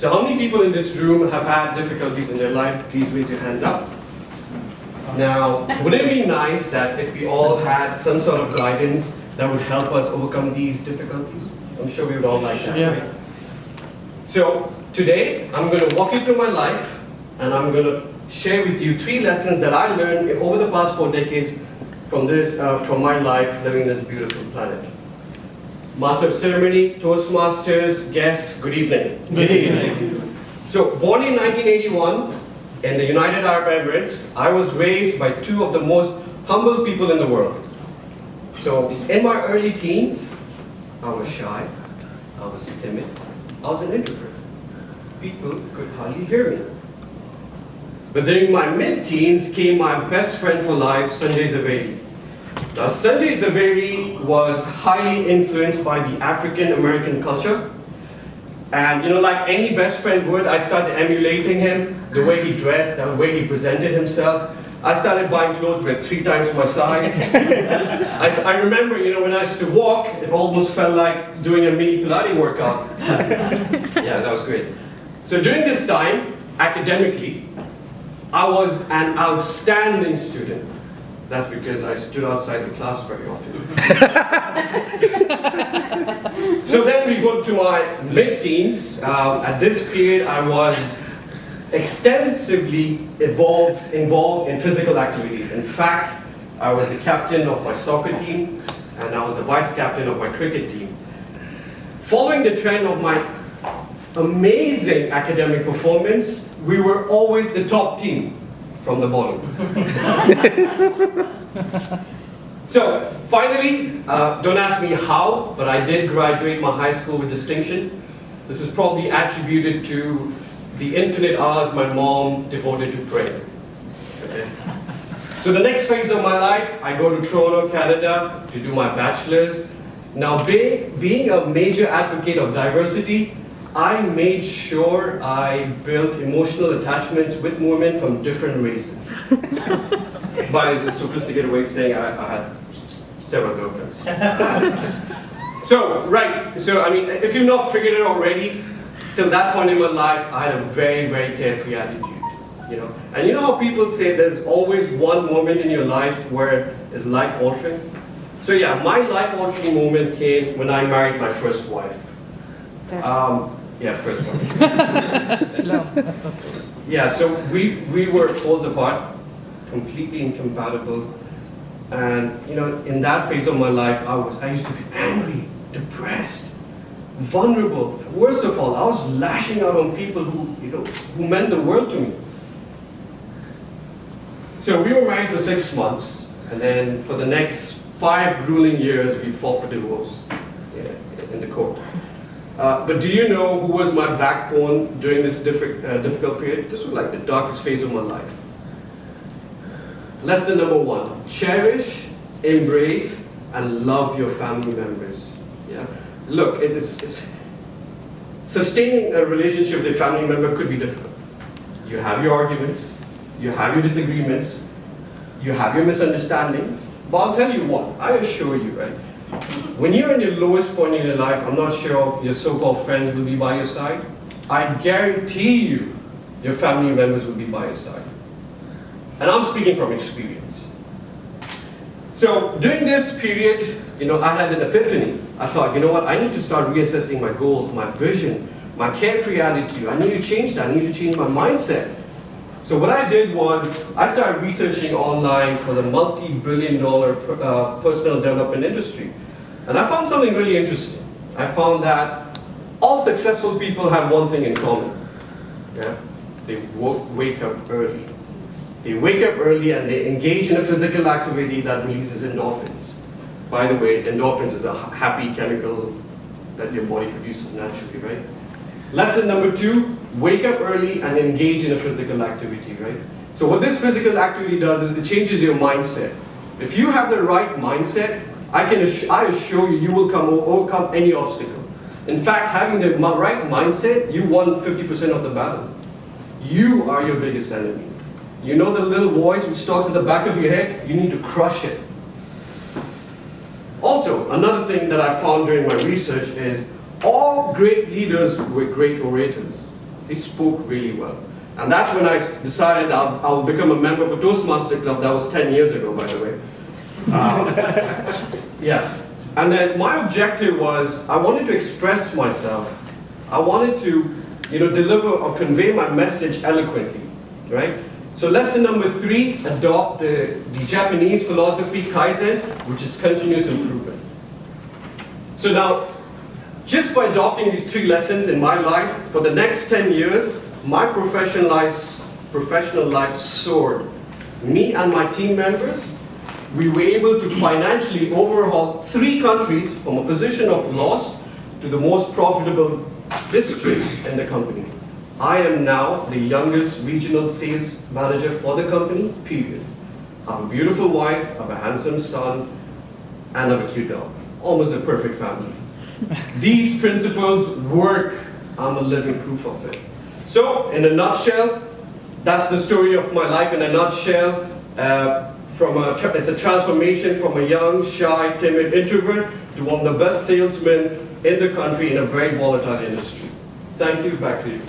So how many people in this room have had difficulties in their life? Please raise your hands up. Now, would it be nice that if we all had some sort of guidance that would help us overcome these difficulties? I'm sure we would all like that, right? So today, I'm going to walk you through my life, and I'm going to share with you 3 lessons that I learned over the past 4 decades from my life living this beautiful planet. Master of Ceremony, Toastmasters, guests, good evening. Good evening. So, born in 1981 in the United Arab Emirates, I was raised by 2 of the most humble people in the world. So, in my early teens, I was shy, I was timid, I was an introvert. People could hardly hear me. But during my mid-teens came my best friend for life, Sanjay Zaveri. Now, Sanjay Zaveri was highly influenced by the African-American culture. And, like any best friend would, I started emulating him, the way he dressed, the way he presented himself. I started buying clothes with 3 times my size. I remember, when I used to walk, it almost felt like doing a mini Pilates workout. Yeah, that was great. So during this time, academically, I was an outstanding student. That's because I stood outside the class very often. So then we go to my mid-teens. At this period, I was extensively involved in physical activities. In fact, I was the captain of my soccer team, and I was the vice captain of my cricket team. Following the trend of my amazing academic performance, we were always the top team from the bottom. So, finally, don't ask me how, but I did graduate my high school with distinction. This is probably attributed to the infinite hours my mom devoted to prayer. Okay. So the next phase of my life, I go to Toronto, Canada to do my bachelor's. Now, being a major advocate of diversity, I made sure I built emotional attachments with women from different races. But it's a sophisticated way of saying I had several girlfriends. So if you've not figured it already, till that point in my life, I had a very, very carefree attitude. And you know how people say there's always one moment in your life where it's life-altering? So yeah, my life-altering moment came when I married my first wife. First one. Slow. Yeah, so we were poles apart, completely incompatible. And in that phase of my life, I used to be angry, depressed, vulnerable. Worst of all, I was lashing out on people who meant the world to me. So we were married for 6 months, and then for the next 5 grueling years, we fought for divorce in the court. But do you know who was my backbone during this difficult period? This was like the darkest phase of my life. Lesson number 1, cherish, embrace, and love your family members. Yeah? Look, sustaining a relationship with a family member could be difficult. You have your arguments, you have your disagreements, you have your misunderstandings, but I'll tell you what, I assure you, right? When you're in your lowest point in your life, I'm not sure your so-called friends will be by your side. I guarantee you, your family members will be by your side. And I'm speaking from experience. So during this period, I had an epiphany. I thought, I need to start reassessing my goals, my vision, my carefree attitude. I need to change that. I need to change my mindset. So what I did was, I started researching online for the multi-billion-dollar personal development industry. And I found something really interesting. I found that all successful people have one thing in common. Yeah? They wake up early. They wake up early and they engage in a physical activity that releases endorphins. By the way, endorphins is a happy chemical that your body produces naturally, right? Lesson number 2, wake up early and engage in a physical activity, right? So what this physical activity does is it changes your mindset. If you have the right mindset, I assure you, you will overcome any obstacle. In fact, having the right mindset, you won 50% of the battle. You are your biggest enemy. You know the little voice which talks at the back of your head? You need to crush it. Also, another thing that I found during my research is all great leaders were great orators. He spoke really well. And that's when I decided I'll become a member of a Toastmaster club. That was 10 years ago, by the way. Yeah. And then my objective was I wanted to express myself. I wanted to, deliver or convey my message eloquently, right? So lesson number 3, adopt the Japanese philosophy, Kaizen, which is continuous improvement. So now, just by adopting these 3 lessons in my life, for the next 10 years, my professional life soared. Me and my team members, we were able to financially overhaul 3 countries from a position of loss to the most profitable districts in the company. I am now the youngest regional sales manager for the company, period. I have a beautiful wife, I have a handsome son, and I have a cute dog. Almost a perfect family. These principles work. I'm a living proof of it. So, in a nutshell, that's the story of my life in a nutshell. It's a transformation from a young, shy, timid introvert to one of the best salesmen in the country in a very volatile industry. Thank you. Back to you.